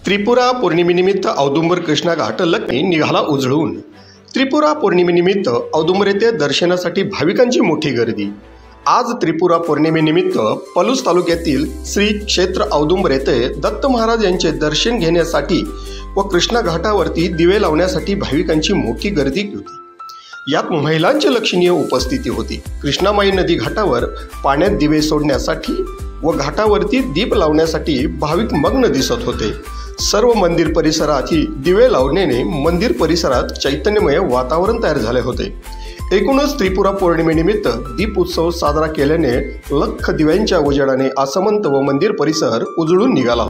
त्रिपुरा पौर्णिमेनिमित्त औदुंबर कृष्णा घाट लक्ष्मी निघाला उजळून। त्रिपुरा पौर्णिमेनिमित्त औदुंबर येथे दर्शनासाठी भाविकांची मोठी गर्दी। आज त्रिपुरा पौर्णिमेनिमित्त पलूस तालुक्यातील श्री क्षेत्र औदुंबर येथे दत्त महाराज यांचे दर्शन घेण्यासाठी व कृष्णा घाटावरती दिवे लावण्यासाठी भाविकांची मोठी गर्दी होती। यात महिलांची लक्षणीय उपस्थिती होती। कृष्णामाई नदी घाटावर पाण्यात दिवे सोडण्यासाठी व घाटावरती दीप लावण्यासाठी भाविक मग्न दिसत होते। सर्व मंदिर परिसरात ही दिवे लावण्याने मंदिर परिसरात चैतन्यमय वातावरण तयार झाले होते। एकूणच त्रिपुरा पौर्णिमेनिमित्त दीप उत्सव साजरा केल्याने लख दिव्यांच्या उजेडाने आसमंत व मंदिर परिसर उजळून निघाला।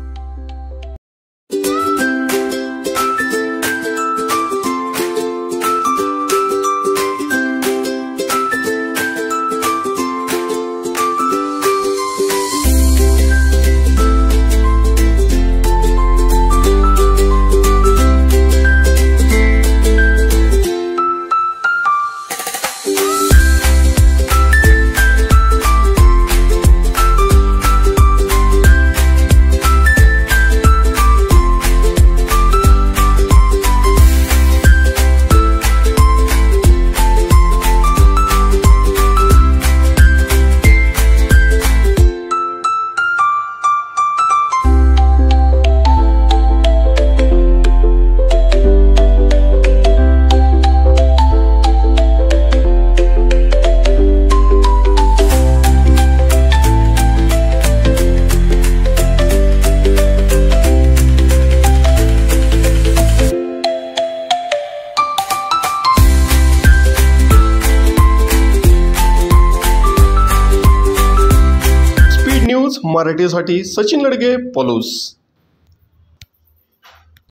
मराठीसाठी सचिन लडगे, पलूस।